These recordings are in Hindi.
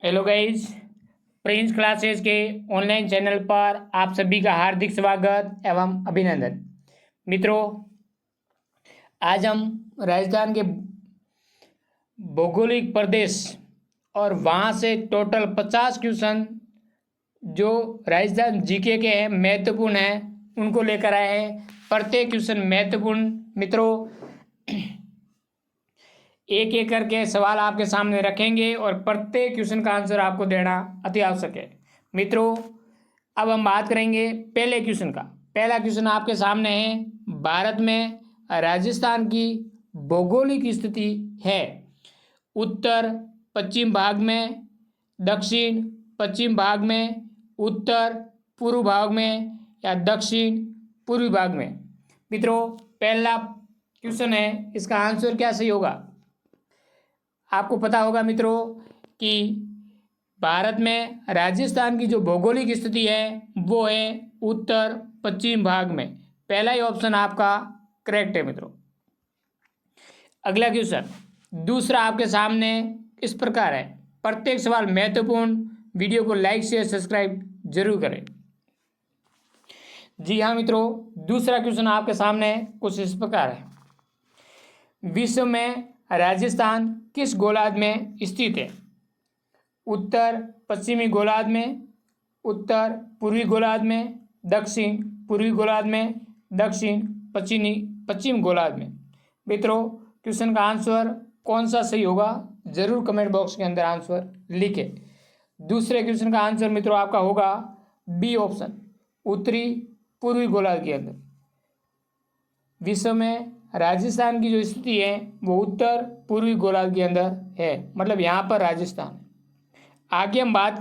हेलो गाइज, प्रिंस क्लासेस के ऑनलाइन चैनल पर आप सभी का हार्दिक स्वागत एवं अभिनंदन। मित्रों, आज हम राजस्थान के भौगोलिक प्रदेश और वहाँ से टोटल 50 क्वेश्चन जो राजस्थान जीके के हैं, महत्वपूर्ण हैं, उनको लेकर आए हैं। प्रत्येक क्वेश्चन महत्वपूर्ण। मित्रों, एक एक करके सवाल आपके सामने रखेंगे और प्रत्येक क्वेश्चन का आंसर आपको देना अति आवश्यक है। मित्रों, अब हम बात करेंगे पहले क्वेश्चन का। पहला क्वेश्चन आपके सामने है, भारत में राजस्थान की भौगोलिक स्थिति है उत्तर पश्चिम भाग में, दक्षिण पश्चिम भाग में, उत्तर पूर्व भाग में या दक्षिण पूर्वी भाग में। मित्रों, पहला क्वेश्चन है, इसका आंसर क्या सही होगा? आपको पता होगा मित्रों कि भारत में राजस्थान की जो भौगोलिक स्थिति है वो है उत्तर पश्चिम भाग में। पहला ही ऑप्शन आपका करेक्ट है मित्रों। अगला क्वेश्चन दूसरा आपके सामने इस प्रकार है। प्रत्येक सवाल महत्वपूर्ण। वीडियो को लाइक शेयर सब्सक्राइब जरूर करें। जी हाँ मित्रों, दूसरा क्वेश्चन आपके सामने कुछ इस प्रकार है। विश्व में राजस्थान किस गोलार्ध में स्थित है? उत्तर पश्चिमी गोलार्ध में, उत्तर पूर्वी गोलार्ध में, दक्षिण पूर्वी गोलार्ध में, दक्षिण पश्चिम गोलार्ध में। मित्रों, क्वेश्चन का आंसर कौन सा सही होगा जरूर कमेंट बॉक्स के अंदर आंसर लिखें। दूसरे क्वेश्चन का आंसर मित्रों आपका होगा बी ऑप्शन, उत्तरी पूर्वी गोलार्ध के अंदर। विश्व में राजस्थान की जो स्थिति है वो उत्तर पूर्वी गोलार्ध के अंदर है, मतलब यहाँ पर राजस्थान। आगे हम बात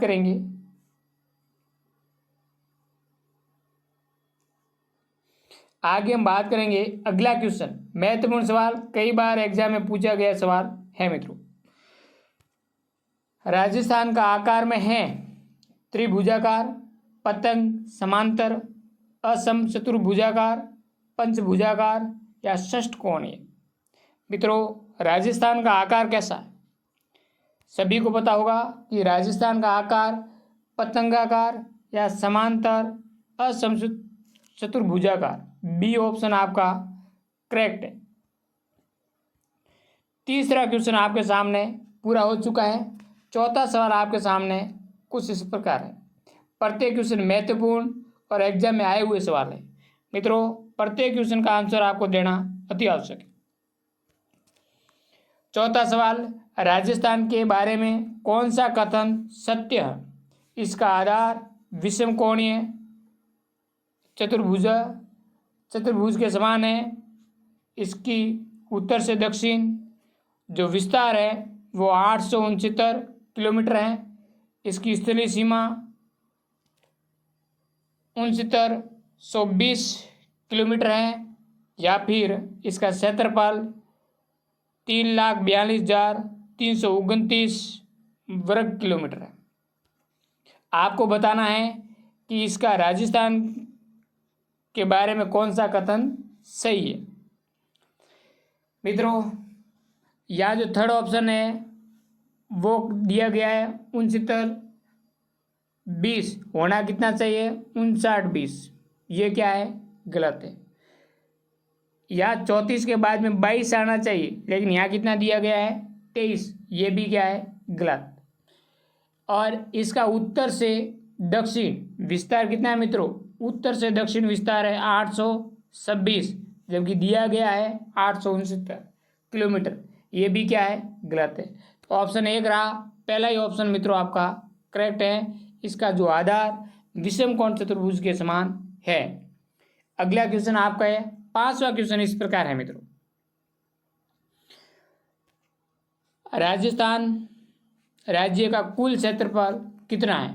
करेंगे अगला क्वेश्चन, महत्वपूर्ण सवाल, कई बार एग्जाम में पूछा गया सवाल है मित्रों। राजस्थान का आकार में है त्रिभुजाकार, पतंग, समांतर, असम चतुर्भुजाकार, पंचभुजाकार या षष्ठकोणीय। मित्रों, राजस्थान का आकार कैसा है? सभी को पता होगा कि राजस्थान का आकार पतंगाकार या समांतर, असम चतुर्भुजाकार। बी ऑप्शन आपका करेक्ट है। तीसरा क्वेश्चन आपके सामने पूरा हो चुका है। चौथा सवाल आपके सामने कुछ इस प्रकार है। प्रत्येक क्वेश्चन महत्वपूर्ण और एग्जाम में आए हुए सवाल है। मित्रों, प्रत्येक क्वेश्चन का आंसर आपको देना अति आवश्यक है। चौथा सवाल, राजस्थान के बारे में कौन सा कथन सत्य है? इसका आधार विषम कोणीय चतुर्भुज के समान है, इसकी उत्तर से दक्षिण जो विस्तार है वो 869 किलोमीटर है, इसकी स्थलीय सीमा 6920 किलोमीटर है, या फिर इसका क्षेत्रफल 3,42,329 वर्ग किलोमीटर है। आपको बताना है कि इसका राजस्थान के बारे में कौन सा कथन सही है। मित्रों, यह जो थर्ड ऑप्शन है वो दिया गया है 6920, होना कितना चाहिए 5920। ये क्या है? गलत है। यहाँ 34 के बाद में 22 आना चाहिए, लेकिन यहाँ कितना दिया गया है 23। ये भी क्या है? गलत। और इसका उत्तर से दक्षिण विस्तार कितना है मित्रों? उत्तर से दक्षिण विस्तार है 826, जबकि दिया गया है 869 किलोमीटर। ये भी क्या है? गलत है। तो ऑप्शन एक रहा, पहला ही ऑप्शन मित्रों आपका करेक्ट है। इसका जो आधार विषम कोण चतुर्भुज के समान है। अगला क्वेश्चन आपका है, पांचवा क्वेश्चन इस प्रकार है मित्रों। राजस्थान राज्य का कुल क्षेत्रफल कितना है?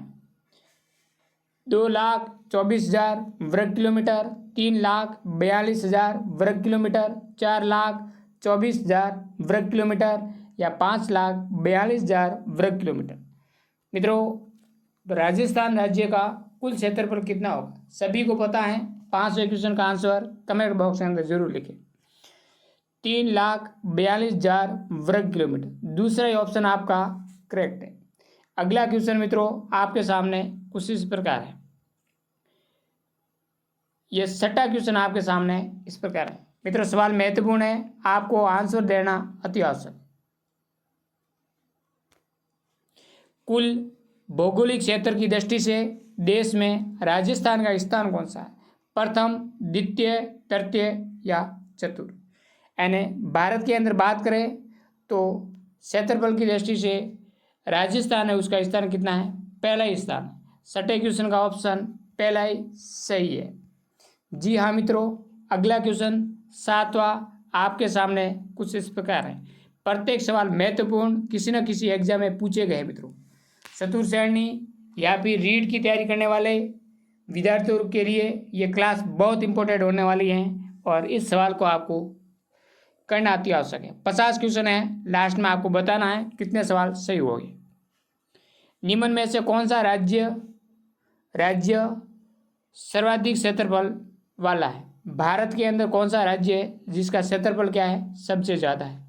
2,24,000 वर्ग किलोमीटर, 3,42,000 वर्ग किलोमीटर, 4,24,000 वर्ग किलोमीटर या 5,42,000 वर्ग किलोमीटर। मित्रों, राजस्थान राज्य का कुल क्षेत्रफल कितना होगा? सभी को पता है। पांचवें क्वेश्चन का आंसर कमेंट बॉक्स के अंदर जरूर लिखें। 3,42,000 वर्ग किलोमीटर। दूसरा ही ऑप्शन आपका करेक्ट है। अगला क्वेश्चन मित्रों आपके सामने कुछ इस प्रकार है। ये 6वां क्वेश्चन आपके सामने इस प्रकार है। मित्रों सवाल महत्वपूर्ण है, आपको आंसर देना अति आवश्यक। कुल भौगोलिक क्षेत्र की दृष्टि से देश में राजस्थान का स्थान कौन सा है? प्रथम, द्वितीय, तृतीय या चतुर्थ? यानी भारत के अंदर बात करें तो क्षेत्रफल की दृष्टि से राजस्थान है, उसका स्थान कितना है? पहला ही स्थान। 6वें क्वेश्चन का ऑप्शन पहला ही सही है। जी हाँ मित्रों, अगला क्वेश्चन 7वां आपके सामने कुछ इस प्रकार है। प्रत्येक सवाल महत्वपूर्ण, किसी न किसी एग्जाम में पूछे गए मित्रों। चतुर्थ श्रेणी या फिर रीड की तैयारी करने वाले विद्यार्थियों के लिए ये क्लास बहुत इंपॉर्टेंट होने वाली है और इस सवाल को आपको करना अति आवश्यक है। 50 क्वेश्चन है, लास्ट में आपको बताना है कितने सवाल सही हो गए। निम्न में से कौन सा राज्य सर्वाधिक क्षेत्रफल वाला है? भारत के अंदर कौन सा राज्य है जिसका क्षेत्रफल क्या है? सबसे ज़्यादा है।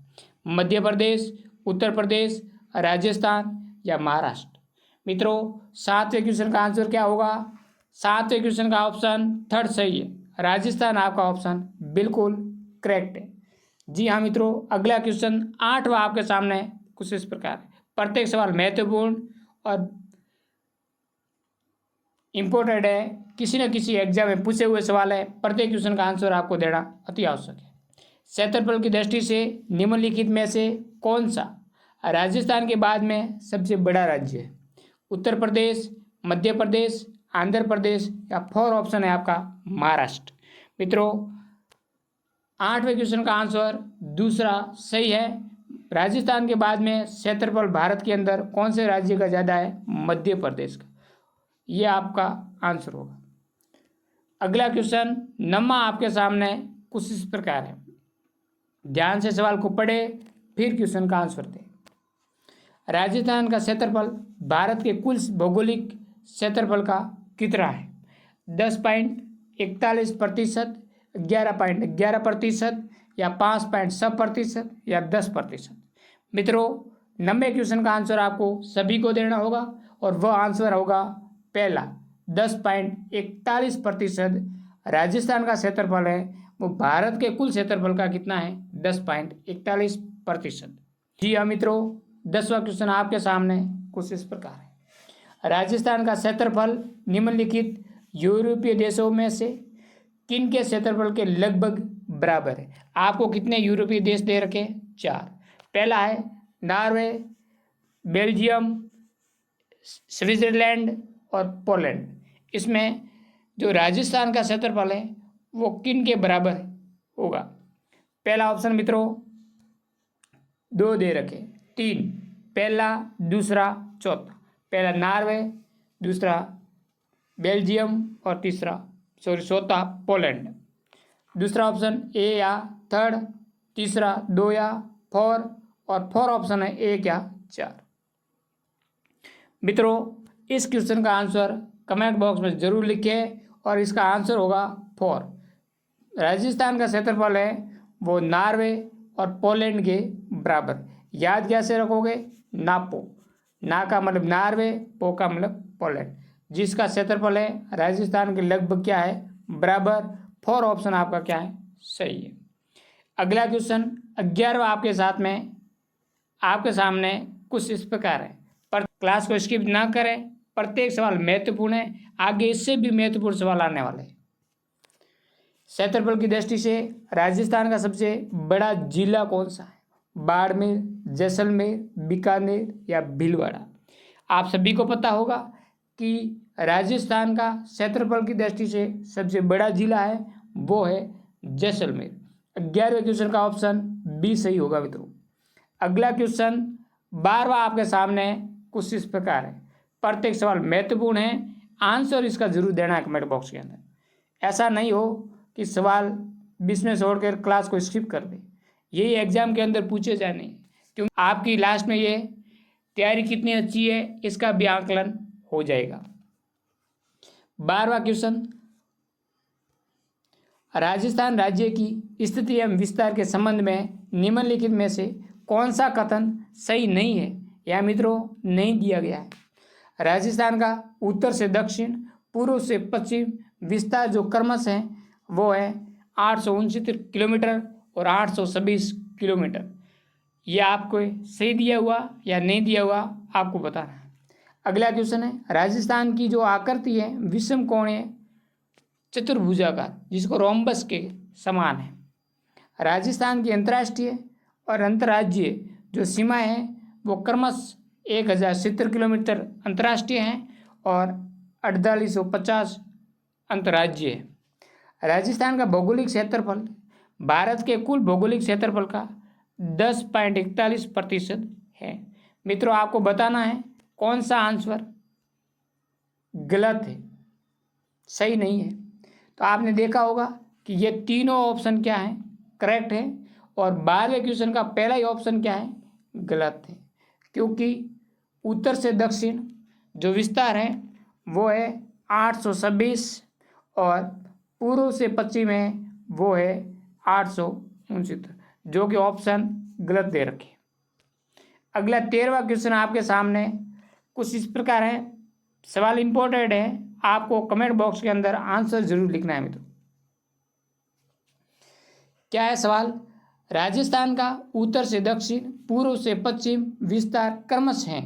मध्य प्रदेश, उत्तर प्रदेश, राजस्थान या महाराष्ट्र? मित्रों 7वें क्वेश्चन का आंसर क्या होगा? 7वें क्वेश्चन का ऑप्शन थर्ड सही है, राजस्थान आपका ऑप्शन बिल्कुल करेक्ट है। जी हाँ मित्रों, अगला क्वेश्चन 8वां आपके सामने कुछ इस प्रकार है। प्रत्येक सवाल महत्वपूर्ण और इम्पोर्टेंट है, किसी न किसी एग्जाम में पूछे हुए सवाल है। प्रत्येक क्वेश्चन का आंसर आपको देना अति आवश्यक है। क्षेत्रफल की दृष्टि से निम्नलिखित में से कौन सा राजस्थान के बाद में सबसे बड़ा राज्य है? उत्तर प्रदेश, मध्य प्रदेश, आंध्र प्रदेश या 4 ऑप्शन है आपका महाराष्ट्र? मित्रों 8वें क्वेश्चन का आंसर दूसरा सही है। राजस्थान के बाद में क्षेत्रफल भारत के अंदर कौन से राज्य का ज़्यादा है? मध्य प्रदेश का। ये आपका आंसर होगा। अगला क्वेश्चन 9वां आपके सामने कुछ इस प्रकार है। ध्यान से सवाल को पढ़े फिर क्वेश्चन का आंसर दें। राजस्थान का क्षेत्रफल भारत के कुल भौगोलिक क्षेत्रफल का कितना है? 10.41%, 11.11% या 5.6% या 10%? मित्रों 90 क्वेश्चन का आंसर आपको सभी को देना होगा और वह आंसर होगा पहला 10.41%। राजस्थान का क्षेत्रफल है वो भारत के कुल क्षेत्रफल का कितना है? 10.41%। जी हाँ मित्रों, 10वां क्वेश्चन आपके सामने कुछ इस प्रकार है। राजस्थान का क्षेत्रफल निम्नलिखित यूरोपीय देशों में से किन के क्षेत्रफल के लगभग बराबर है? आपको कितने यूरोपीय देश दे रखे? 4। पहला है नॉर्वे, बेल्जियम, स्विट्जरलैंड और पोलैंड। इसमें जो राजस्थान का क्षेत्रफल है वो किन के बराबर होगा? पहला ऑप्शन मित्रों 2 दे रखे, 3, पहला, दूसरा, चौथा। पहला नॉर्वे, दूसरा बेल्जियम और चौथा पोलैंड। दूसरा ऑप्शन ए या थर्ड, तीसरा 2 या 4 और 4 ऑप्शन है 1 या 4। मित्रों इस क्वेश्चन का आंसर कमेंट बॉक्स में जरूर लिखें और इसका आंसर होगा 4। राजस्थान का क्षेत्रफल है वो नॉर्वे और पोलैंड के बराबर। याद कैसे रखोगे? नापो, ना का मतलब नॉर्वे, पो का मतलब पोलैंड, जिसका क्षेत्रफल है राजस्थान के लगभग क्या है? बराबर। 4 ऑप्शन आपका क्या है? सही है। अगला क्वेश्चन 11वां आपके सामने कुछ इस प्रकार है। पर क्लास को स्किप ना करें, प्रत्येक सवाल महत्वपूर्ण है, आगे इससे भी महत्वपूर्ण सवाल आने वाले हैं। क्षेत्रफल की दृष्टि से राजस्थान का सबसे बड़ा जिला कौन सा है? बाड़मेर, जैसलमेर, बीकानेर या भीलवाड़ा? आप सभी को पता होगा कि राजस्थान का क्षेत्रफल की दृष्टि से सबसे बड़ा जिला है वो है जैसलमेर। 11वें क्वेश्चन का ऑप्शन बी सही होगा मित्रों। अगला क्वेश्चन 12वां आपके सामने कुछ इस प्रकार है। प्रत्येक सवाल महत्वपूर्ण है, आंसर इसका जरूर देना है कमेंट बॉक्स के अंदर। ऐसा नहीं हो कि सवाल बीच में छोड़कर क्लास को स्किप कर दे, यही एग्जाम के अंदर पूछे जाने, क्योंकि आपकी लास्ट में ये तैयारी कितनी अच्छी है इसका भी आकलन हो जाएगा। 12वां क्वेश्चन, राजस्थान राज्य की स्थिति एवं विस्तार के संबंध में निम्नलिखित में से कौन सा कथन सही नहीं है या मित्रों नहीं दिया गया है। राजस्थान का उत्तर से दक्षिण, पूर्व से पश्चिम विस्तार जो क्रमश है वो है 869 किलोमीटर और 826 किलोमीटर। ये आपको सही दिया हुआ या नहीं दिया हुआ आपको बताना है। अगला क्वेश्चन है, राजस्थान की जो आकृति है विषम कोणीय चतुर्भुजाकार जिसको रोम्बस के समान है। राजस्थान की अंतर्राष्ट्रीय और अंतर्राज्यीय जो सीमाएं हैं वो क्रमश 1070 किलोमीटर अंतर्राष्ट्रीय हैं और 4850 अंतर्राज्यीय है। राजस्थान का भौगोलिक क्षेत्रफल भारत के कुल भौगोलिक क्षेत्रफल का 10.41% है। मित्रों आपको बताना है कौन सा आंसर गलत है, सही नहीं है। तो आपने देखा होगा कि ये तीनों ऑप्शन क्या है, करेक्ट है, और 12वें क्वेश्चन का पहला ही ऑप्शन क्या है, गलत है, क्योंकि उत्तर से दक्षिण जो विस्तार है वो है 826 और पूर्व से पश्चिम है वो है 869, जो कि ऑप्शन गलत दे रखे। अगला 13वां क्वेश्चन आपके सामने कुछ इस प्रकार है। सवाल इंपॉर्टेंट है, आपको कमेंट बॉक्स के अंदर आंसर जरूर लिखना है मित्रों। क्या है सवाल, राजस्थान का उत्तर से दक्षिण, पूर्व से पश्चिम विस्तार क्रमश है।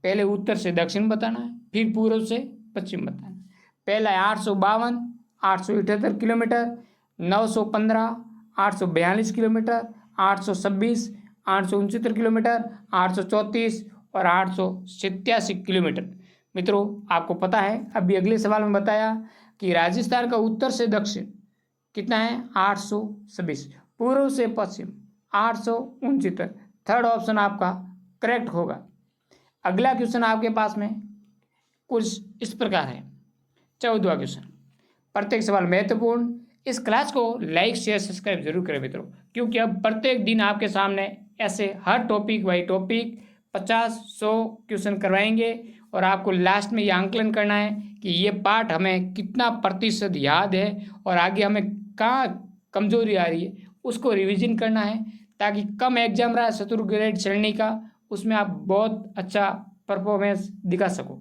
पहले उत्तर से दक्षिण बताना है, फिर पूर्व से पश्चिम बताना है। पहला है 852, 878 किलोमीटर, 915, 842 किलोमीटर, 826, 869 किलोमीटर, 834 और 887 किलोमीटर। मित्रों आपको पता है अभी अगले सवाल में बताया कि राजस्थान का उत्तर से दक्षिण कितना है 826, पूर्व से पश्चिम 869। थर्ड ऑप्शन आपका करेक्ट होगा। अगला क्वेश्चन आपके पास में कुछ इस प्रकार है। 14वां क्वेश्चन, प्रत्येक सवाल महत्वपूर्ण। इस क्लास को लाइक शेयर सब्सक्राइब जरूर करें मित्रों, क्योंकि अब प्रत्येक दिन आपके सामने ऐसे हर टॉपिक बाई टॉपिक 50-100 क्वेश्चन करवाएंगे और आपको लास्ट में ये आंकलन करना है कि ये पाठ हमें कितना प्रतिशत याद है और आगे हमें कहाँ कमजोरी आ रही है उसको रिवीजन करना है, ताकि कम एग्जाम रहा चतुर्थ ग्रेड श्रेणी का उसमें आप बहुत अच्छा परफॉर्मेंस दिखा सको।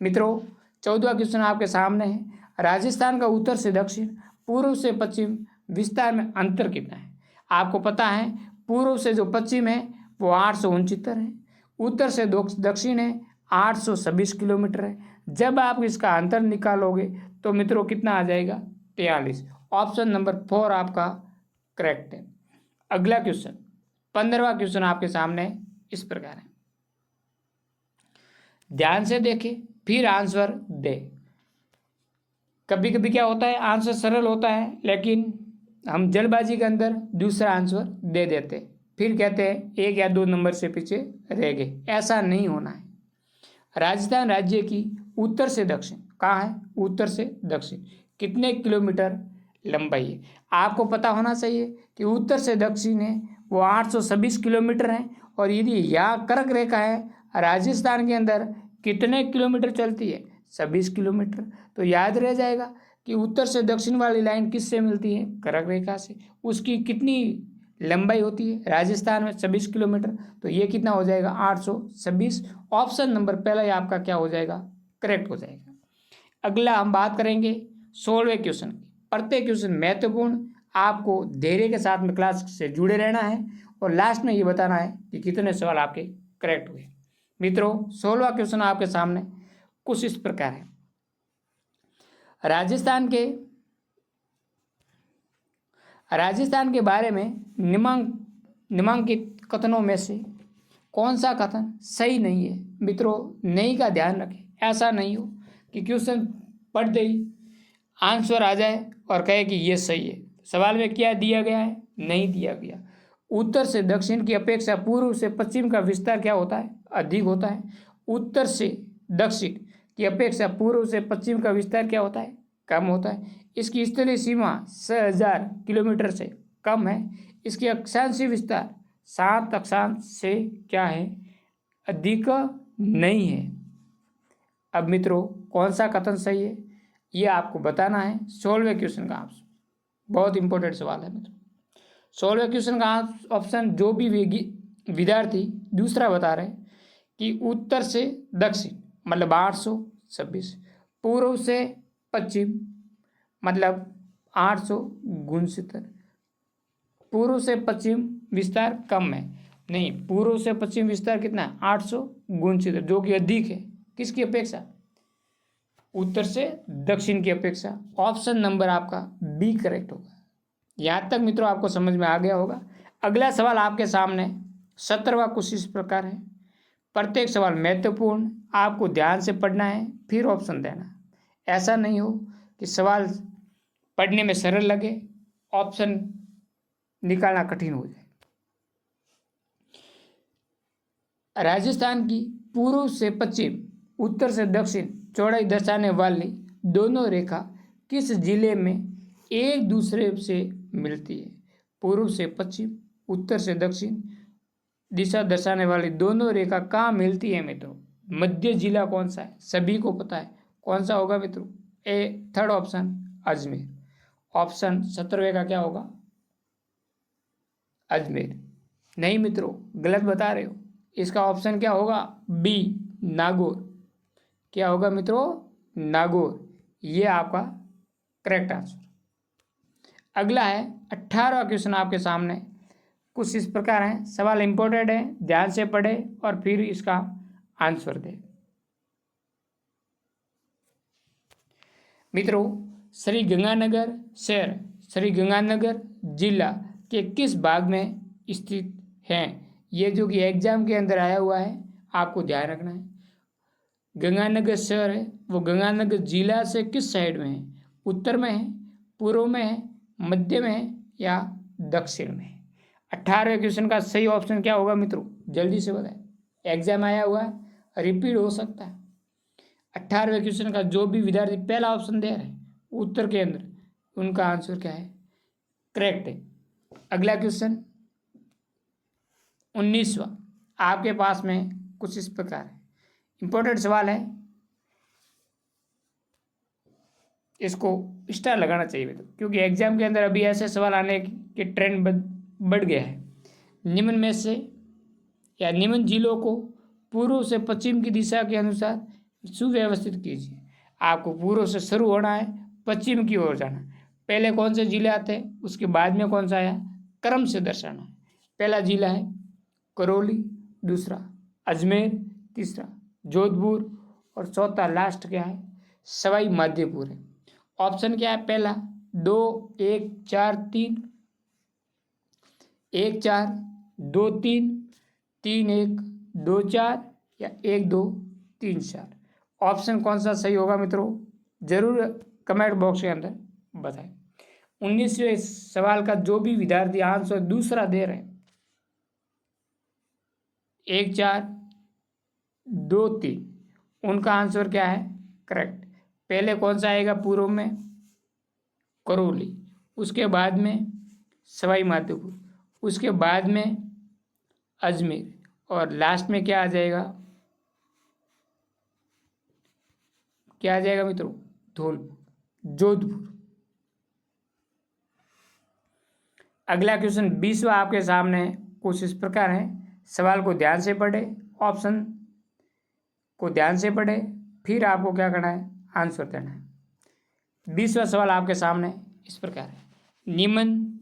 मित्रों 14वां क्वेश्चन आपके सामने है, राजस्थान का उत्तर से दक्षिण, पूर्व से पश्चिम विस्तार में अंतर कितना है। आपको पता है पूर्व से जो पश्चिम है वो 869 है, उत्तर से दक्षिण है 826 किलोमीटर है। जब आप इसका अंतर निकालोगे तो मित्रों कितना आ जाएगा 43। ऑप्शन नंबर 4 आपका करेक्ट है। अगला क्वेश्चन 15वां क्वेश्चन आपके सामने इस प्रकार है, ध्यान से देखें फिर आंसर दे। कभी कभी क्या होता है आंसर सरल होता है लेकिन हम जल्दबाजी के अंदर दूसरा आंसर दे देते, फिर कहते हैं 1 या 2 नंबर से पीछे रह गए। ऐसा नहीं होना है। राजस्थान राज्य की उत्तर से दक्षिण कहाँ है, उत्तर से दक्षिण कितने किलोमीटर लंबाई है। आपको पता होना चाहिए कि उत्तर से दक्षिण है वो 826 किलोमीटर है, और यदि यहाँ कर्क रेखा है राजस्थान के अंदर कितने किलोमीटर चलती है 26 किलोमीटर। तो याद रह जाएगा कि उत्तर से दक्षिण वाली लाइन किससे मिलती है, कर्क रेखा से। उसकी कितनी लंबाई होती है राजस्थान में 26 किलोमीटर। तो ये कितना हो जाएगा 826। ऑप्शन नंबर पहला ही आपका क्या हो जाएगा, करेक्ट हो जाएगा। अगला हम बात करेंगे 16वें क्वेश्चन की। प्रत्येक क्वेश्चन महत्वपूर्ण, आपको धैर्य के साथ में क्लास से जुड़े रहना है और लास्ट में ये बताना है कि कितने सवाल आपके करेक्ट हुए। मित्रों 16वां क्वेश्चन आपके सामने कुछ इस प्रकार है, राजस्थान के बारे में निम्नलिखित कथनों में से कौन सा कथन सही नहीं है। मित्रों नहीं का ध्यान रखें, ऐसा नहीं हो कि क्वेश्चन पढ़ते ही आंसर आ जाए और कहे कि ये सही है। सवाल में क्या दिया गया है, नहीं दिया गया। उत्तर से दक्षिण की अपेक्षा पूर्व से पश्चिम का विस्तार क्या होता है, अधिक होता है। उत्तर से दक्षिण की अपेक्षा पूर्व से पश्चिम का विस्तार क्या होता है, कम होता है। इसकी स्थलीय सीमा 6000 किलोमीटर से कम है। इसकी अक्षांशीय विस्तार 7 अक्षांश से क्या है, अधिक नहीं है। अब मित्रों कौन सा कथन सही है ये आपको बताना है। 16वें क्वेश्चन का आंसर बहुत इंपॉर्टेंट सवाल है मित्रों। 16वें क्वेश्चन का ऑप्शन जो भी विद्यार्थी दूसरा बता रहे कि उत्तर से दक्षिण मतलब 826, पूर्व से पश्चिम मतलब 869, पूर्व से पश्चिम विस्तार कम है, नहीं, पूर्व से पश्चिम विस्तार कितना है 869, जो कि अधिक है किसकी अपेक्षा, उत्तर से दक्षिण की अपेक्षा। ऑप्शन नंबर आपका बी करेक्ट होगा। यहाँ तक मित्रों आपको समझ में आ गया होगा। अगला सवाल आपके सामने 17वां कुछ इस प्रकार है। प्रत्येक सवाल महत्वपूर्ण, आपको ध्यान से पढ़ना है फिर ऑप्शन देना। ऐसा नहीं हो कि सवाल पढ़ने में सरल लगे, ऑप्शन निकालना कठिन हो जाए। राजस्थान की पूर्व से पश्चिम, उत्तर से दक्षिण चौड़ाई दर्शाने वाली दोनों रेखा किस जिले में एक दूसरे से मिलती है? पूर्व से पश्चिम, उत्तर से दक्षिण दिशा दर्शाने वाली दोनों रेखा कहाँ मिलती है मित्रों? मध्य जिला कौन सा है? सभी को पता है कौन सा होगा मित्रों? ए थर्ड ऑप्शन अजमेर। ऑप्शन 17वें का क्या होगा? अजमेर। नहीं मित्रों, गलत बता रहे हो। इसका ऑप्शन क्या होगा? बी नागौर। क्या होगा मित्रों? नागौर। ये आपका करेक्ट आंसर। अगला है 18वां क्वेश्चन आपके सामने। कुछ इस प्रकार है, सवाल इंपॉर्टेंट है, ध्यान से पढ़े और फिर इसका आंसर दे। मित्रों, श्री गंगानगर शहर श्री गंगानगर जिला के किस भाग में स्थित है? ये जो कि एग्जाम के अंदर आया हुआ है, आपको ध्यान रखना है। गंगानगर शहर है वो गंगानगर जिला से किस साइड में है? उत्तर में है, पूर्व में है, मध्य में है या दक्षिण में है? 18वें क्वेश्चन का सही ऑप्शन क्या होगा मित्रों? जल्दी से बताएं, एग्जाम आया हुआ है, रिपीट हो सकता है। 18वें क्वेश्चन का जो भी विद्यार्थी पहला ऑप्शन दे रहे हैं उत्तर के अंदर, उनका आंसर क्या है? करेक्ट है। अगला क्वेश्चन 19वां आपके पास में कुछ इस प्रकार है, इंपॉर्टेंट सवाल है, इसको स्टार लगाना चाहिए तो, क्योंकि एग्जाम के अंदर अभी ऐसे सवाल आने के ट्रेंड बढ़ गया है। निम्न में से या निम्न जिलों को पूर्व से पश्चिम की दिशा के अनुसार सुव्यवस्थित कीजिए। आपको पूर्व से शुरू होना है, पश्चिम की ओर जाना है। पहले कौन से जिले आते हैं, उसके बाद में कौन सा आया, क्रम से दर्शाना है। पहला जिला है करौली, दूसरा अजमेर, तीसरा जोधपुर और चौथा लास्ट क्या है? सवाई माधोपुर है। ऑप्शन क्या है? पहला 2 1 4 3, 1 4 2 3, 3 1 2 4 या 1 2 3 4। ऑप्शन कौन सा सही होगा मित्रों? जरूर कमेंट बॉक्स के अंदर बताएं। 19वें सवाल का जो भी विद्यार्थी आंसर दूसरा दे रहे हैं, 1 4 2 3, उनका आंसर क्या है? करेक्ट। पहले कौन सा आएगा? पूर्व में करौली, उसके बाद में सवाई माधोपुर, उसके बाद में अजमेर और लास्ट में क्या आ जाएगा? क्या आ जाएगा मित्रों? जोधपुर। अगला क्वेश्चन 20वां आपके सामने कुछ इस प्रकार है। सवाल को ध्यान से पढ़े, ऑप्शन को ध्यान से पढ़े, फिर आपको क्या करना है? आंसर देना है। 20वां सवाल आपके सामने इस प्रकार है, निम्न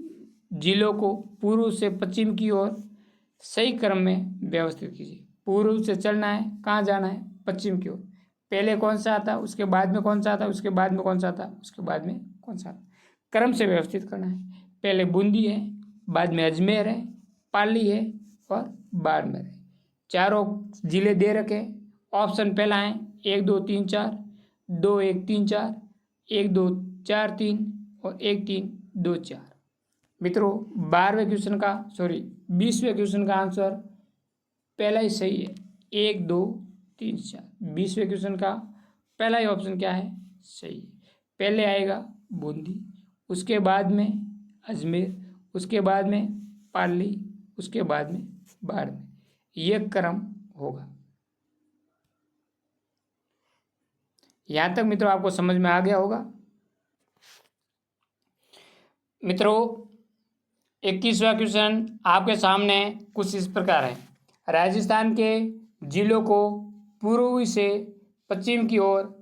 जिलों को पूर्व से पश्चिम की ओर सही क्रम में व्यवस्थित कीजिए। पूर्व से चलना है, कहाँ जाना है? पश्चिम की ओर। पहले कौन सा आता, उसके बाद में कौन सा आता, उसके बाद में कौन सा आता, उसके बाद में कौन सा आता, क्रम से व्यवस्थित करना है। पहले बूंदी है, बाद में अजमेर है, पाली है और बाड़मेर है। चारों जिले दे रखे। ऑप्शन पहला है 1 2 3 4, 2 1 3 4, 1 2 4 3 और 1 3 2 4। मित्रों 20वें क्वेश्चन का आंसर पहला ही सही है, 1 2 3 4। 20वें क्वेश्चन का पहला ही ऑप्शन क्या है? सही है। पहले आएगा बूंदी, उसके बाद में अजमेर, उसके बाद में पाली, उसके बाद में बाड़मेर। यह क्रम होगा। यहां तक मित्रों आपको समझ में आ गया होगा। मित्रों 21वां क्वेश्चन आपके सामने कुछ इस प्रकार है। राजस्थान के जिलों को पूर्व से पश्चिम की ओर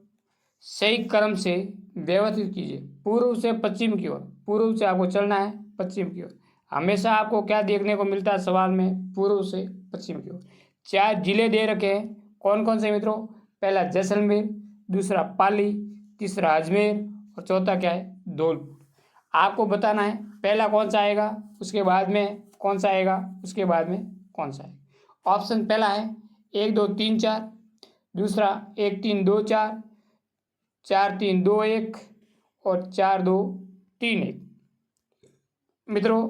सही क्रम से व्यवस्थित कीजिए। पूर्व से पश्चिम की ओर, पूर्व से आपको चलना है पश्चिम की ओर। हमेशा आपको क्या देखने को मिलता है सवाल में, पूर्व से पश्चिम की ओर। 4 जिले दे रखे हैं, कौन कौन से मित्रों? पहला जैसलमेर, दूसरा पाली, तीसरा अजमेर और चौथा क्या है? धौलपुर। आपको बताना है पहला कौन सा आएगा, उसके बाद में कौन सा आएगा, उसके बाद में कौन सा आएगा। ऑप्शन पहला है 1 2 3 4, दूसरा 1 3 2 4, 4 3 2 1 और 4 2 3 1। मित्रों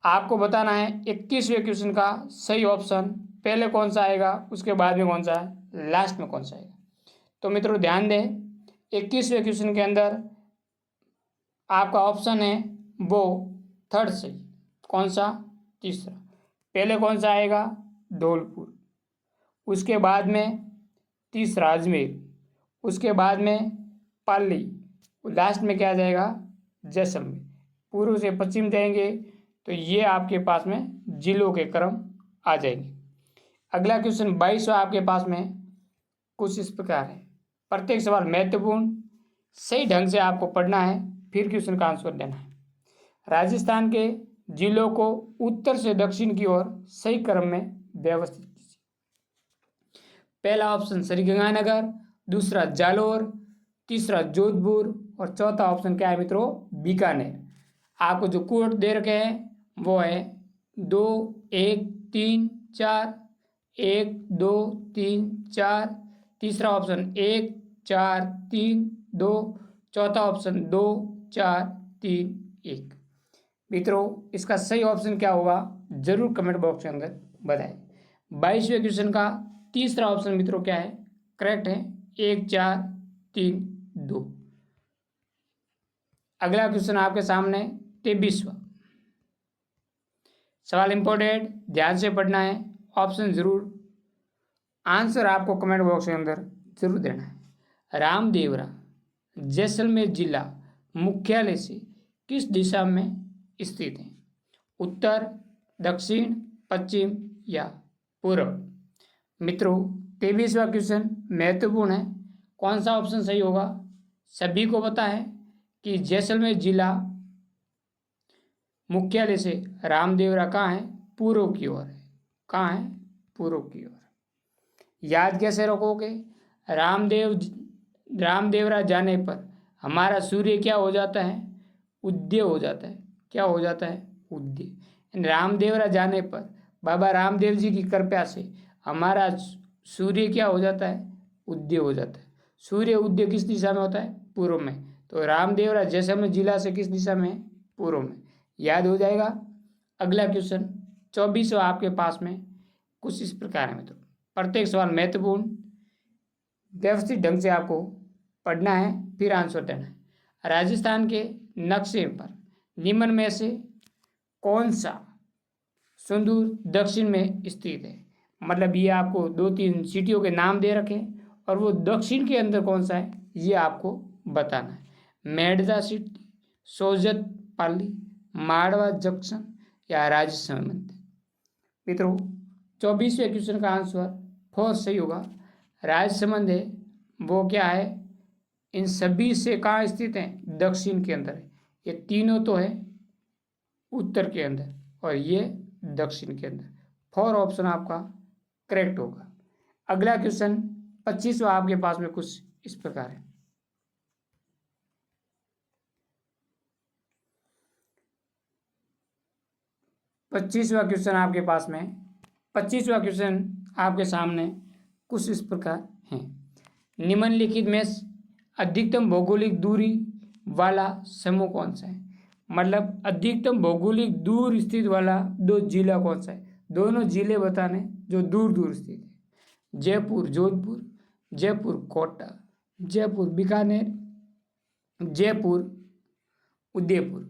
आपको बताना है 21वें क्वेश्चन का सही ऑप्शन पहले कौन सा आएगा, उसके बाद में कौन सा है, लास्ट में कौन सा आएगा। तो मित्रों ध्यान दें, 21वें क्वेश्चन के अंदर आपका ऑप्शन है वो थर्ड सही। कौन सा? तीसरा। पहले कौन सा आएगा? धौलपुर, उसके बाद में तीसरा अजमेर, उसके बाद में पाली, लास्ट में क्या आ जाएगा? जैसलमेर। पूर्व से पश्चिम जाएंगे तो ये आपके पास में जिलों के क्रम आ जाएंगे। अगला क्वेश्चन 22वां आपके पास में कुछ इस प्रकार है। प्रत्येक सवाल महत्वपूर्ण, सही ढंग से आपको पढ़ना है, फिर क्वेश्चन का आंसर देना है। राजस्थान के जिलों को उत्तर से दक्षिण की ओर सही क्रम में व्यवस्थित कीजिए। पहला ऑप्शन श्रीगंगानगर, दूसरा जालोर, तीसरा जोधपुर और चौथा ऑप्शन क्या है मित्रों? बीकानेर। आपको जो कोड दे रखे हैं वो है 2 1 3 4, 1 2 3 4, तीसरा ऑप्शन 1 4 3 2, चौथा ऑप्शन 2 4 3 1। मित्रों इसका सही ऑप्शन क्या होगा जरूर कमेंट बॉक्स के अंदर बताएं। 22वें क्वेश्चन का तीसरा ऑप्शन मित्रों क्या है? करेक्ट है 1 4 3 2। अगला क्वेश्चन आपके सामने 23वां सवाल इंपॉर्टेंट, ध्यान से पढ़ना है, ऑप्शन जरूर आंसर आपको कमेंट बॉक्स के अंदर जरूर देना है। रामदेवरा जैसलमेर जिला मुख्यालय से किस दिशा में स्थित है? उत्तर, दक्षिण, पश्चिम या पूर्व। मित्रों 23वां क्वेश्चन महत्वपूर्ण है, कौन सा ऑप्शन सही होगा? सभी को पता है कि जैसलमेर जिला मुख्यालय से रामदेवरा कहाँ है? पूर्व की ओर है। कहाँ है? पूर्व की ओर। याद कैसे रखोगे? रामदेवरा जाने पर हमारा सूर्य क्या हो जाता है? उदय हो जाता है। क्या हो जाता है? उदय। रामदेवरा जाने पर बाबा रामदेव जी की कृपा से हमारा सूर्य क्या हो जाता है? उदय हो जाता है। सूर्य उदय किस दिशा में होता है? पूर्व में। तो रामदेवरा जैसलमेर जिला से किस दिशा में है? पूर्व में। याद हो जाएगा। अगला क्वेश्चन 24वां आपके पास में कुछ इस प्रकार है मित्रों। प्रत्येक सवाल महत्वपूर्ण, व्यवस्थित ढंग से आपको पढ़ना है, फिर आंसर देना है। राजस्थान के नक्शे पर निम्न में से कौन सा सुदूर दक्षिण में स्थित है? मतलब ये आपको 2-3 सिटियों के नाम दे रखे और वो दक्षिण के अंदर कौन सा है ये आपको बताना है। मेड़ता सिटी, सोजत पाली, मारवाड़ जंक्शन या राजसमंद। मित्रों 24वें क्वेश्चन का आंसर फोर सही होगा। राजसमंद है वो क्या है? इन सभी से कहाँ स्थित है? दक्षिण के अंदर है। ये तीनों तो है उत्तर के अंदर और ये दक्षिण के अंदर। 4 ऑप्शन आपका करेक्ट होगा। अगला क्वेश्चन 25वां आपके पास में कुछ इस प्रकार है। 25वां क्वेश्चन आपके पास में 25वां क्वेश्चन आपके सामने कुछ इस प्रकार है। निम्नलिखित में अधिकतम भौगोलिक दूरी वाला समूह कौन सा है? मतलब अधिकतम भौगोलिक दूर स्थित वाला 2 जिला कौन सा है? दोनों जिले बताने जो दूर दूर स्थित है। जयपुर जोधपुर, जयपुर कोटा, जयपुर बीकानेर, जयपुर उदयपुर।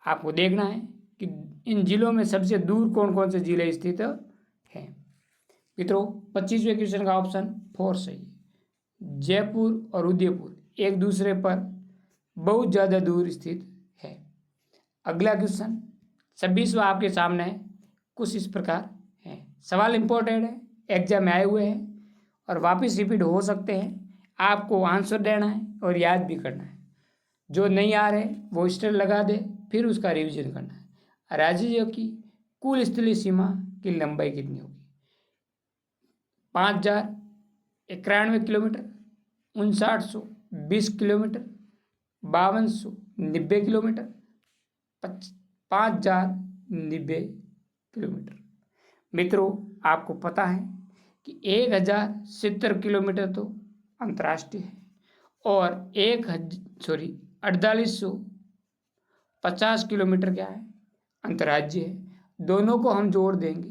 आपको देखना है कि इन जिलों में सबसे दूर कौन कौन से जिले स्थित हैं। मित्रों 25वें क्वेश्चन का ऑप्शन 4 सही है। जयपुर और उदयपुर एक दूसरे पर बहुत ज़्यादा दूर स्थित है। अगला क्वेश्चन 26वां आपके सामने कुछ इस प्रकार है। सवाल इंपॉर्टेंट है, एग्जाम में आए हुए हैं और वापस रिपीट हो सकते हैं। आपको आंसर देना है और याद भी करना है। जो नहीं आ रहे वो स्टार लगा दे, फिर उसका रिवीजन करना है। राज्यों की कुल स्थलीय सीमा की लंबाई कितनी होगी? 5091 किलोमीटर, 5920 किलोमीटर, 5290 किलोमीटर, 5090 किलोमीटर। मित्रों, आपको पता है कि 1070 किलोमीटर तो अंतर्राष्ट्रीय है और 4850 किलोमीटर क्या है? अंतर्राज्यीय है। दोनों को हम जोड़ देंगे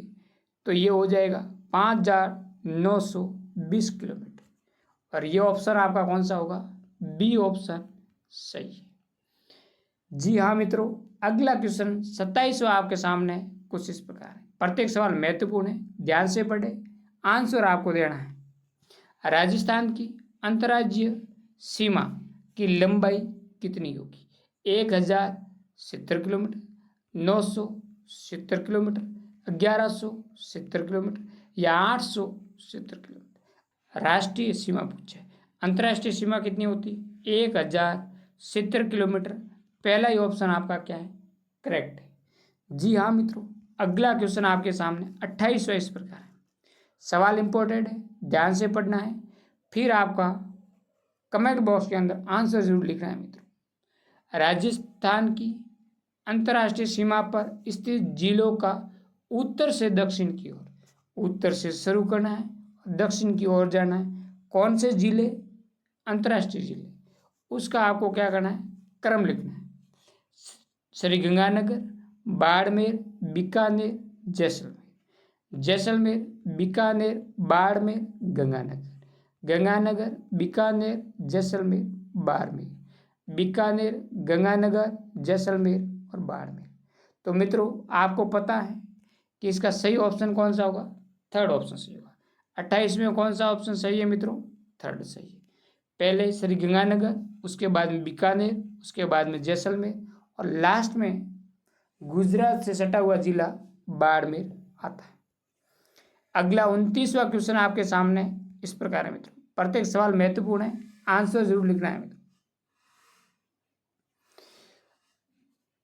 तो ये हो जाएगा 5920 किलोमीटर। और ये ऑप्शन आपका कौन सा होगा? बी ऑप्शन सही है। जी हाँ मित्रों, अगला क्वेश्चन 27वां आपके सामने कुछ इस प्रकार है। प्रत्येक सवाल महत्वपूर्ण है, ध्यान से पढ़े, आंसर आपको देना है। राजस्थान की अंतर्राज्यीय सीमा की लंबाई कितनी होगी? 1070 किलोमीटर, 970 किलोमीटर, 1170 किलोमीटर या 870 किलोमीटर। राष्ट्रीय सीमा पूछे, अंतर्राष्ट्रीय सीमा कितनी होती? 1070 किलोमीटर। पहला ही ऑप्शन आपका क्या है? करेक्ट है। जी हाँ मित्रों, अगला क्वेश्चन आपके सामने 28वां इस प्रकार है। सवाल इंपॉर्टेंट है, ध्यान से पढ़ना है, फिर आपका कमेंट बॉक्स के अंदर आंसर जरूर लिखना है मित्रों। राजस्थान की अंतर्राष्ट्रीय सीमा पर स्थित जिलों का उत्तर से दक्षिण की ओर, उत्तर से शुरू करना है, दक्षिण की ओर जाना है। कौन से जिले? अंतर्राष्ट्रीय जिले। उसका आपको क्या करना है? क्रम लिखना है। श्रीगंगानगर, बाड़मेर, बीकानेर, जैसलमेर। जैसलमेर, बीकानेर, बाड़मेर, गंगानगर। गंगानगर, बीकानेर, जैसलमेर, बाड़मेर। बीकानेर, गंगानगर, जैसलमेर और बाड़मेर। तो मित्रों, आपको पता है कि इसका सही ऑप्शन कौन सा होगा? थर्ड ऑप्शन सही होगा। 28 में कौन सा ऑप्शन सही है मित्रों? थर्ड सही है। पहले श्रीगंगानगर, उसके बाद में बीकानेर, उसके बाद में जैसलमेर और लास्ट में गुजरात से सटा हुआ जिला बाड़मेर आता है। अगला 29वां क्वेश्चन आपके सामने इस प्रकार है मित्रों। प्रत्येक सवाल महत्वपूर्ण है, आंसर जरूर लिखना है मित्रों।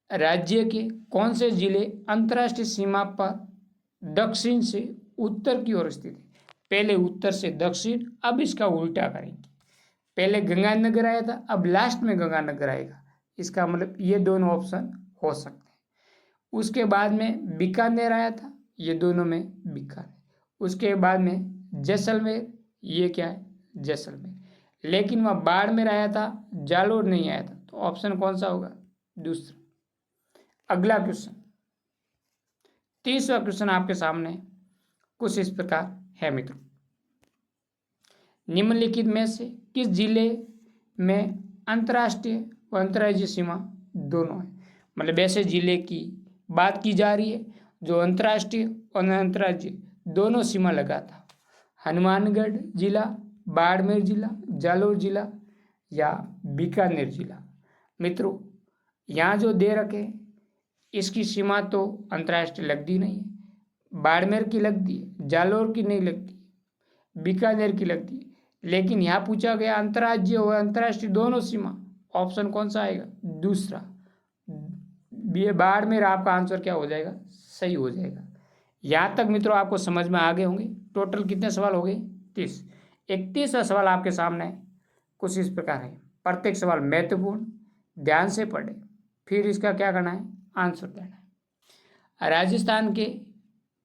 राज्य के कौन से जिले अंतर्राष्ट्रीय सीमा पर दक्षिण से उत्तर की ओर स्थित है? पहले उत्तर से दक्षिण, अब इसका उल्टा करेंगे। पहले गंगानगर आया था, अब लास्ट में गंगानगर आएगा। इसका मतलब ये दोनों ऑप्शन हो सकते हैं। उसके बाद में बीकानेर आया था, ये दोनों में बीकानेर। उसके बाद में जैसलमेर, ये क्या है? जैसलमेर। लेकिन वह बाड़मेर आया था, जालोर नहीं आया था। तो ऑप्शन कौन सा होगा? दूसरा। अगला क्वेश्चन 30वां क्वेश्चन आपके सामने कुछ इस प्रकार है मित्रों। निम्नलिखित में से किस जिले में अंतर्राष्ट्रीय व अंतर्राज्यीय सीमा दोनों है? मतलब ऐसे जिले की बात की जा रही है जो अंतर्राष्ट्रीय और अंतर्राज्यीय दोनों सीमा लगाता। हनुमानगढ़ जिला, बाड़मेर जिला, जालोर जिला या बीकानेर जिला। मित्रों, यहाँ जो दे रखे इसकी सीमा तो अंतर्राष्ट्रीय लगती नहीं है। बाड़मेर की लगती है, जालोर की नहीं लगती, बीकानेर की लगती है। लेकिन यहाँ पूछा गया अंतर्राज्यीय और अंतर्राष्ट्रीय दोनों सीमा, ऑप्शन कौन सा आएगा? दूसरा। ये बाड़मेर आपका आंसर क्या हो जाएगा? सही हो जाएगा। यहाँ तक मित्रों आपको समझ में आ गए होंगे। टोटल कितने सवाल हो गए? 30। 31वां सवाल आपके सामने कुछ इस प्रकार है। प्रत्येक सवाल महत्वपूर्ण, ध्यान से पढ़े, फिर इसका क्या करना है? आंसर देना है। राजस्थान के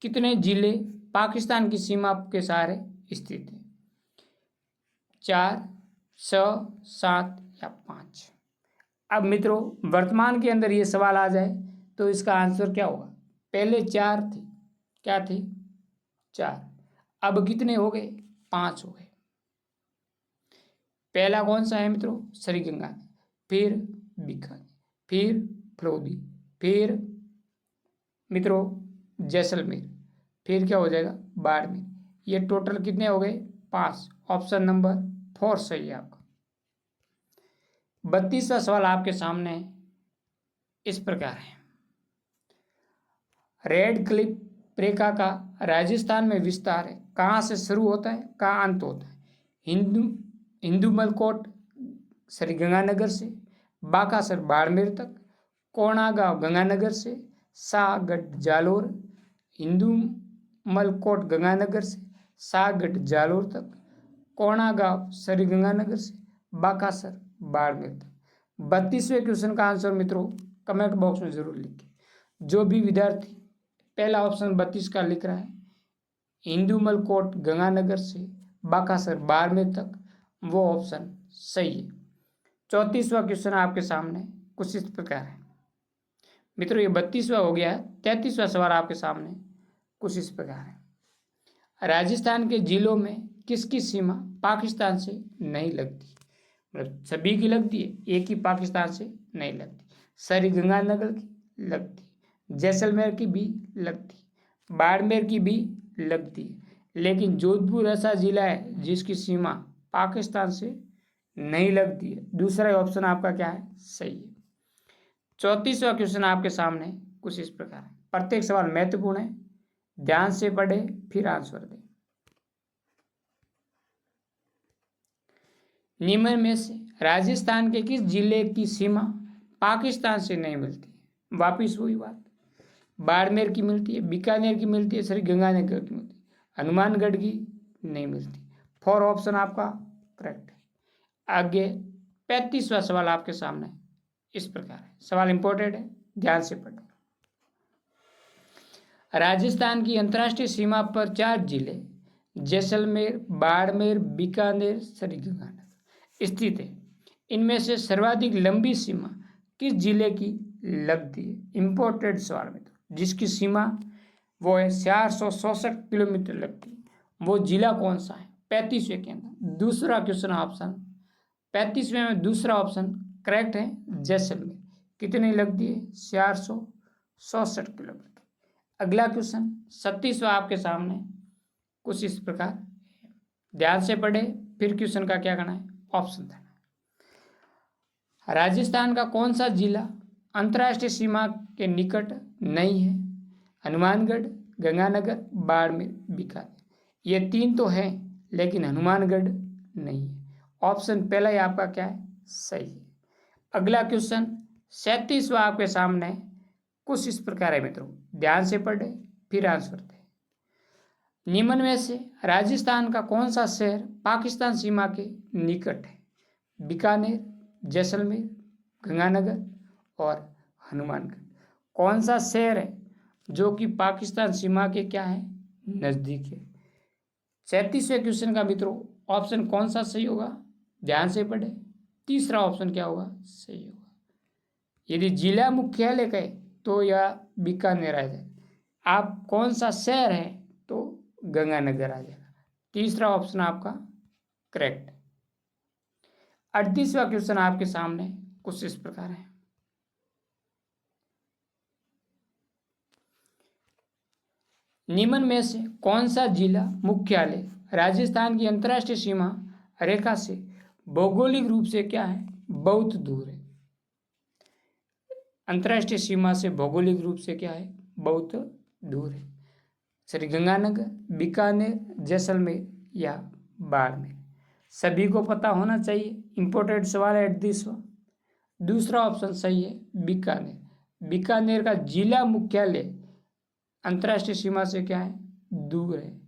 कितने जिले पाकिस्तान की सीमा के सहारे स्थित है? 4, 6, 7 या 5? अब मित्रों, वर्तमान के अंदर ये सवाल आ जाए तो इसका आंसर क्या होगा? पहले 4 थे, क्या थे? 4। अब कितने हो गए? 5 हो गए। पहला कौन सा है मित्रों? श्रीगंगा, फिर बीकानेर, फिर फलोदी, फिर मित्रों जैसलमेर, फिर क्या हो जाएगा? बाड़मेर। ये टोटल कितने हो गए? 5। ऑप्शन नंबर 4 सही है आपका। 32वां सवाल आपके सामने इस प्रकार है। रेड क्लिफ रेखा का राजस्थान में विस्तार है कहाँ से शुरू होता है, कहाँ अंत होता है। हिंदू मलकोट गंगानगर से, बाकासर बाड़मेर तक, कोणागांव गंगानगर से, शाहगढ़ जालोर, हिंदू मलकोट गंगानगर से शाहगढ़ जालोर तक, कोणागांव गंगानगर से बाकासर बाड़मेर तक। 32वें क्वेश्चन का आंसर मित्रों कमेंट बॉक्स में जरूर लिखें। जो भी विद्यार्थी पहला ऑप्शन 32 का लिख रहा है, हिंदू मलकोट गंगानगर से बाकासर बाड़मेर तक, वो ऑप्शन सही है। 34वां क्वेश्चन आपके सामने कुछ इस प्रकार है मित्रों, ये 32वां हो गया है। 33वां सवाल आपके सामने कुछ इस प्रकार है। राजस्थान के जिलों में किसकी सीमा पाकिस्तान से नहीं लगती? मतलब सभी की लगती है, एक ही पाकिस्तान से नहीं लगती। गंगानगर की लगती, जैसलमेर की भी लगती, बाड़मेर की भी लगती है, लेकिन जोधपुर ऐसा जिला है जिसकी सीमा पाकिस्तान से नहीं लगती है। दूसरा ऑप्शन आपका क्या है? सही है। 34वां क्वेश्चन आपके सामने कुछ इस प्रकार है। प्रत्येक सवाल महत्वपूर्ण है, ध्यान से पढ़े फिर आंसर दें। निम्न में से राजस्थान के किस जिले की सीमा पाकिस्तान से नहीं मिलती? वापिस वही बात, बाड़मेर की मिलती है, बीकानेर की मिलती है, गंगानगर की मिलती है, हनुमानगढ़ की नहीं मिलती। 4 ऑप्शन आपका करेक्ट है। आगे 35वां सवाल आपके सामने इस प्रकार है। सवाल इंपॉर्टेंट है, ध्यान से पढ़ें। राजस्थान की अंतर्राष्ट्रीय सीमा पर 4 जिले जैसलमेर, बाड़मेर, बीकानेर, गंगानगर स्थित है। इनमें से सर्वाधिक लंबी सीमा किस जिले की लगती है? इंपॉर्टेंट सवाल में, जिसकी सीमा वो है 466 किलोमीटर लगती है, वो जिला कौन सा है? 35वें के अंदर दूसरा क्वेश्चन ऑप्शन 35वें में दूसरा ऑप्शन करेक्ट है, जैसलमेर। कितनी लगती है? 466 किलोमीटर। अगला क्वेश्चन 37वां आपके सामने कुछ इस प्रकार, ध्यान से पढ़े फिर क्वेश्चन का क्या करना है, ऑप्शन देना है। राजस्थान का कौन सा जिला अंतर्राष्ट्रीय सीमा के निकट नहीं है? हनुमानगढ़, गंगानगर, बाड़मेर, बीकानेर। ये 3 तो हैं लेकिन हनुमानगढ़ नहीं है। ऑप्शन पहला ही आपका क्या है? सही है। अगला क्वेश्चन 37वां आपके सामने कुछ इस प्रकार है मित्रों, ध्यान से पढ़े फिर आंसर दें। निम्न में से राजस्थान का कौन सा शहर पाकिस्तान सीमा के निकट है? बीकानेर, जैसलमेर, गंगानगर और हनुमानगढ़। कौन सा शहर है जो कि पाकिस्तान सीमा के क्या है? नजदीक है। 37वें क्वेश्चन का मित्रों ऑप्शन कौन सा सही होगा? ध्यान से पढ़े। तीसरा ऑप्शन क्या होगा? सही होगा। यदि जिला मुख्यालय कहे तो यह बीकानेर आ जाएगा। आप कौन सा शहर है तो गंगानगर आ जाएगा। तीसरा ऑप्शन आपका करेक्ट है। 38वां क्वेश्चन आपके सामने कुछ इस प्रकार है। निम्न में से कौन सा जिला मुख्यालय राजस्थान की अंतर्राष्ट्रीय सीमा रेखा से भौगोलिक रूप से क्या है? बहुत दूर है। अंतर्राष्ट्रीय सीमा से भौगोलिक रूप से क्या है? बहुत दूर है। गंगानगर, बीकानेर, जैसलमेर या बाड़मेर। सभी को पता होना चाहिए, इंपॉर्टेंट सवाल है 38वां। दूसरा ऑप्शन सही है, बीकानेर। बीकानेर का जिला मुख्यालय अंतर्राष्ट्रीय सीमा से क्या है? दूर है,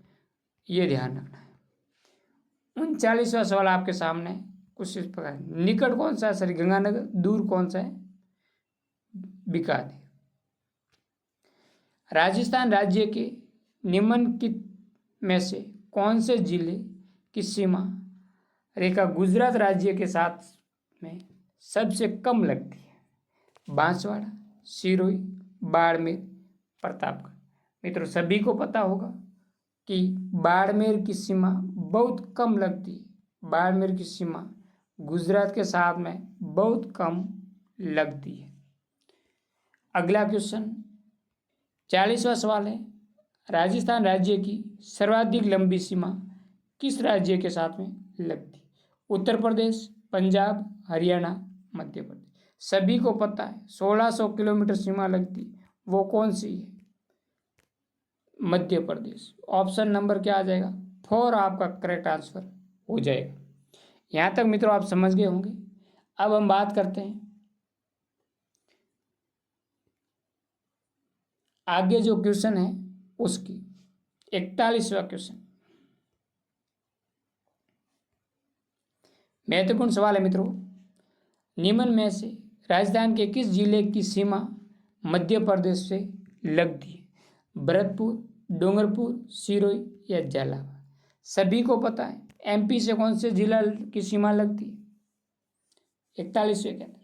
ये ध्यान रखना है। 39वां सवाल आपके सामने कुछ इस प्रकार, निकट कौन सा है? गंगानगर। दूर कौन सा है? बीकानेर। राजस्थान राज्य के निम्नलिखित में से कौन से जिले की सीमा रेखा गुजरात राज्य के साथ में सबसे कम लगती है? बांसवाड़ा, सिरोही, बाड़मेर, प्रतापगढ़। मित्रों सभी को पता होगा कि बाड़मेर की सीमा बहुत कम लगती है। बाड़मेर की सीमा गुजरात के साथ में बहुत कम लगती है। अगला क्वेश्चन 40वां सवाल है। राजस्थान राज्य की सर्वाधिक लंबी सीमा किस राज्य के साथ में लगती? उत्तर प्रदेश, पंजाब, हरियाणा, मध्य प्रदेश। सभी को पता है 1600 किलोमीटर सीमा लगती, वो कौन सी है? मध्य प्रदेश। ऑप्शन नंबर क्या आ जाएगा? 4 आपका करेक्ट आंसर हो जाएगा। यहाँ तक मित्रों आप समझ गए होंगे। अब हम बात करते हैं आगे जो क्वेश्चन है उसकी। 41वां क्वेश्चन महत्वपूर्ण सवाल है मित्रों। निम्न में से राजस्थान के किस जिले की सीमा मध्य प्रदेश से लगती है? भरतपुर, डूंगरपुर, सिरोही या झालावाड़? सभी को पता है एमपी से कौन से जिला की सीमा लगती है? 41वें के अंदर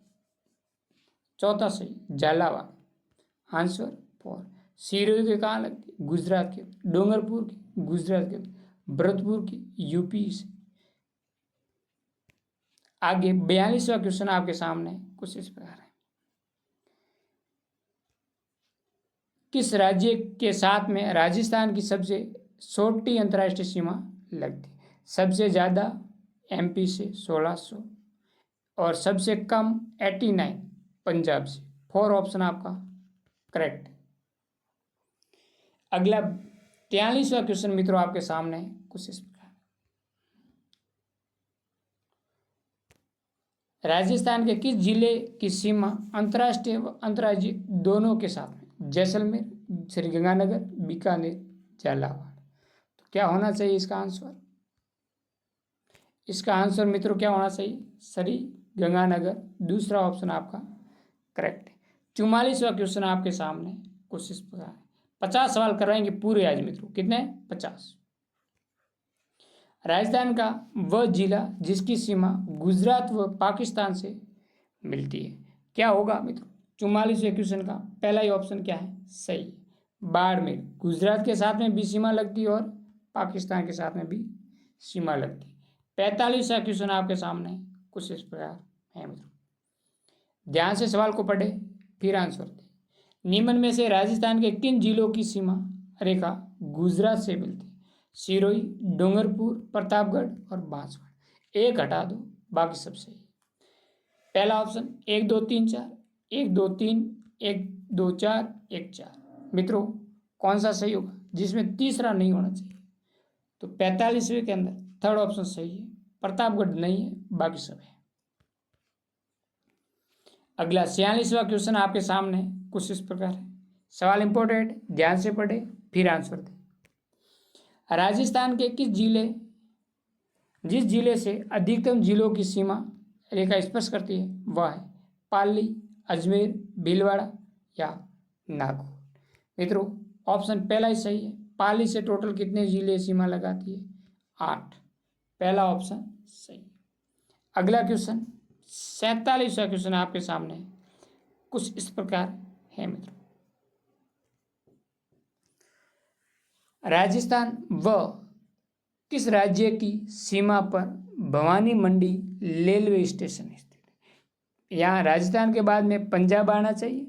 चौथा सही झालावाड़ आंसर 4। सिरोही के कहाँ लगती है? गुजरात के। डूंगरपुर की गुजरात के। भरतपुर की यूपी से। आगे 42वां क्वेश्चन आपके सामने कुछ इस प्रकार है। किस राज्य के साथ में राजस्थान की सबसे छोटी अंतर्राष्ट्रीय सीमा लगती है? सबसे ज़्यादा एमपी से 1600 और सबसे कम 89 पंजाब से। 4 ऑप्शन आपका करेक्ट। अगला 43वां क्वेश्चन मित्रों आपके सामने कुछ इस प्रकार। राजस्थान के किस जिले की सीमा अंतर्राष्ट्रीय व अंतर्राज्यीय दोनों के साथ में? जैसलमेर, श्रीगंगानगर, बीकानेर, झालावाड़। तो क्या होना चाहिए इसका आंसर? इसका आंसर मित्रों क्या होना चाहिए? श्रीगंगानगर। दूसरा ऑप्शन आपका करेक्ट है। 44वां क्वेश्चन आपके सामने कुछ इस प्रकार है। 50 सवाल करवाएंगे पूरे आज मित्रों। कितने? 50। राजस्थान का वह जिला जिसकी सीमा गुजरात व पाकिस्तान से मिलती है, क्या होगा मित्रों? 44वें क्वेश्चन का पहला ही ऑप्शन क्या है? सही, बाड़मेर। गुजरात के साथ में भी सीमा लगती है और पाकिस्तान के साथ में भी सीमा लगती है। 45वां क्वेश्चन आपके सामने कुछ इस प्रकार है मित्रों। ध्यान से सवाल को पढ़े फिर आंसर दें। निम्न में से राजस्थान के किन जिलों की सीमा रेखा गुजरात से मिलती है? सिरोही, डूंगरपुर, प्रतापगढ़ और बांसवाड़ा। एक हटा दो, बाकी सब सही। पहला ऑप्शन 1 2 3 4, 1 2 3, 1 2 4, 1 4। मित्रों कौन सा सही होगा जिसमें तीसरा नहीं होना चाहिए? तो 45वें के अंदर थर्ड ऑप्शन सही है, प्रतापगढ़ नहीं है, बाकी सब है। अगला 46वां क्वेश्चन आपके सामने कुछ इस प्रकार है। सवाल इंपॉर्टेंट, ध्यान से पढ़े फिर आंसर दें। राजस्थान के जिस जिले से अधिकतम जिलों की सीमा रेखा स्पर्श करती है वह है पाली, अजमेर, भीलवाड़ा या नागौर। मित्रों ऑप्शन पहला ही सही है। पाली से टोटल कितने जिले सीमा लगाती है? 8। पहला ऑप्शन सही। अगला क्वेश्चन 47वां क्वेश्चन आपके सामने कुछ इस प्रकार है मित्रों। राजस्थान व किस राज्य की सीमा पर भवानी मंडी रेलवे स्टेशन स्थित है? यहाँ राजस्थान के बाद में पंजाब आना चाहिए,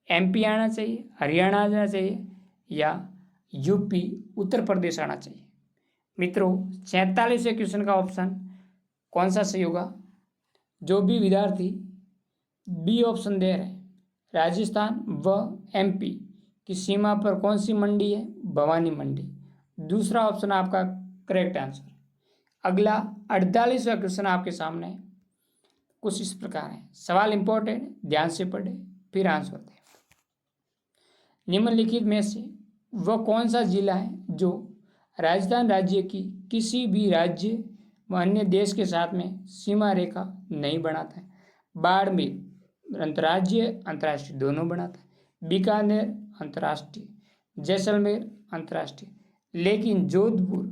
एमपी आना चाहिए, हरियाणा आना चाहिए या यूपी उत्तर प्रदेश आना चाहिए। मित्रों 47वें क्वेश्चन का ऑप्शन कौन सा सही होगा? जो भी विद्यार्थी बी ऑप्शन दे रहे हैं, राजस्थान व एमपी की सीमा पर कौन सी मंडी है? भवानी मंडी। दूसरा ऑप्शन आपका करेक्ट आंसर। अगला 48वां क्वेश्चन आपके सामने कुछ इस प्रकार है। सवाल इंपॉर्टेंट, ध्यान से पढ़े फिर आंसर दें। निम्नलिखित में से वह कौन सा जिला है जो राजस्थान राज्य की किसी भी राज्य व अन्य देश के साथ में सीमा रेखा नहीं बनाता है? बाड़मेर अंतर्राज्यीय अंतर्राष्ट्रीय दोनों बनाता है, बीकानेर अंतर्राष्ट्रीय, जैसलमेर अंतर्राष्ट्रीय, लेकिन जोधपुर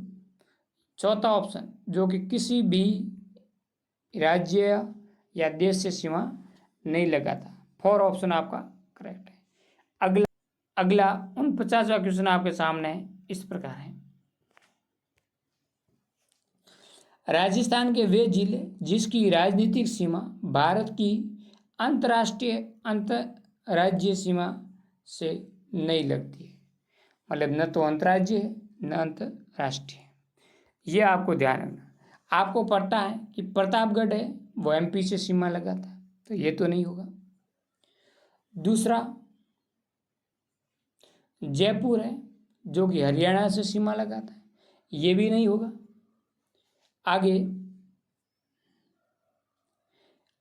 चौथा ऑप्शन जो कि किसी भी राज्य या देश से सीमा नहीं लगाता। 4 ऑप्शन आपका करेक्ट है। अगला 49वां क्वेश्चन आपके सामने इस प्रकार है। राजस्थान के वे जिले जिसकी राजनीतिक सीमा भारत की अंतर्राष्ट्रीय अंतर्राज्यीय सीमा से नहीं लगती है, मतलब न तो अंतर्राज्यीय है न अंतर्राष्ट्रीय है, ये आपको ध्यान रखना। आपको पता है कि प्रतापगढ़ है वो एमपी से सीमा लगाता है, तो ये तो नहीं होगा। दूसरा जयपुर है जो कि हरियाणा से सीमा लगाता है, ये भी नहीं होगा।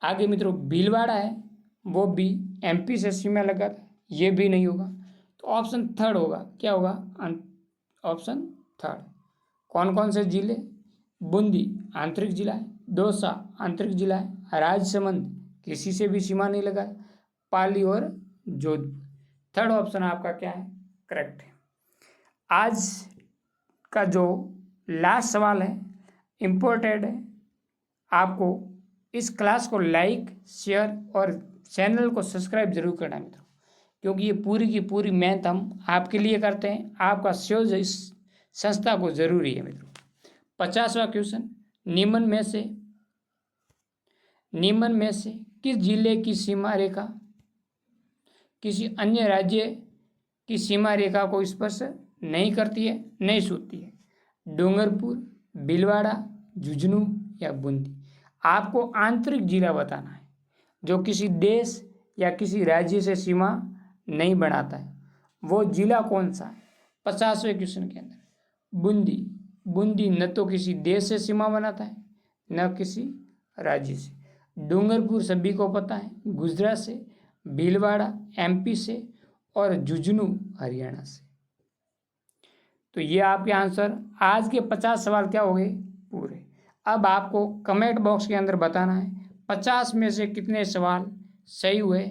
आगे मित्रों भीलवाड़ा है, वो भी एमपी से सीमा लगाता है, ये भी नहीं होगा। तो ऑप्शन थर्ड होगा, क्या होगा? Option third. कौन कौन से जिले? बूंदी आंतरिक जिला है, दौसा आंतरिक जिला है, राजसमंद किसी से भी सीमा नहीं लगा, पाली और जोधपुर। थर्ड ऑप्शन आपका क्या है? करेक्ट है। आज का जो लास्ट सवाल है इम्पोर्टेंट है, आपको इस क्लास को लाइक शेयर और चैनल को सब्सक्राइब जरूर करना है मित्रों, क्योंकि ये पूरी की पूरी मेहनत हम आपके लिए करते हैं, आपका सहयोग इस संस्था को जरूरी है मित्रों। 50वां क्वेश्चन, निम्न में से किस जिले की सीमा रेखा किसी अन्य राज्य की सीमा रेखा को स्पर्श नहीं करती है, नहीं छूती है? डूंगरपुर, भीलवाड़ा, झुंझुनू या बूंदी? आपको आंतरिक जिला बताना है जो किसी देश या किसी राज्य से सीमा नहीं बनाता है, वो जिला कौन सा है? 50वें क्वेश्चन के अंदर बूंदी न तो किसी देश से सीमा बनाता है न किसी राज्य से। डूंगरपुर सभी को पता है, गुजरात से, भीलवाड़ा एमपी से और झुंझुनू हरियाणा से। तो ये आपके आंसर। आज के 50 सवाल क्या हो गए? पूरे। अब आपको कमेंट बॉक्स के अंदर बताना है 50 में से कितने सवाल सही हुए।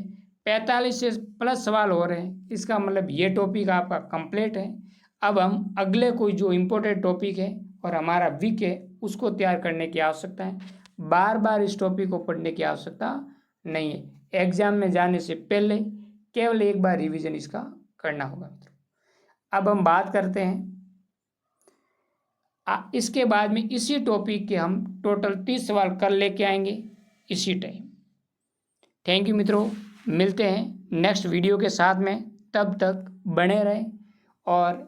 45 से प्लस सवाल हो रहे हैं, इसका मतलब ये टॉपिक आपका कंप्लीट है। अब हम अगले कोई जो इम्पोर्टेंट टॉपिक है और हमारा वीक है उसको तैयार करने की आवश्यकता है। बार बार इस टॉपिक को पढ़ने की आवश्यकता नहीं है, एग्जाम में जाने से पहले केवल एक बार रिवीजन इसका करना होगा। अब हम बात करते हैं इसके बाद में इसी टॉपिक के हम टोटल 30 सवाल कर लेके आएंगे इसी टाइम। थैंक यू मित्रों, मिलते हैं नेक्स्ट वीडियो के साथ में। तब तक बने रहें और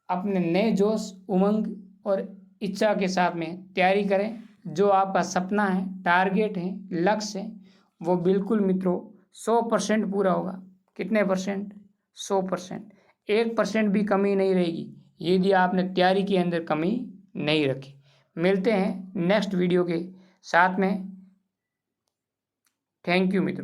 अपने नए जोश, उमंग और इच्छा के साथ में तैयारी करें। जो आपका सपना है, टारगेट है, लक्ष्य है, वो बिल्कुल मित्रों 100% पूरा होगा। कितने परसेंट? 100%। 1% भी कमी नहीं रहेगी यदि आपने तैयारी के अंदर कमी नहीं रखी। मिलते हैं नेक्स्ट वीडियो के साथ में। थैंक यू मित्रों।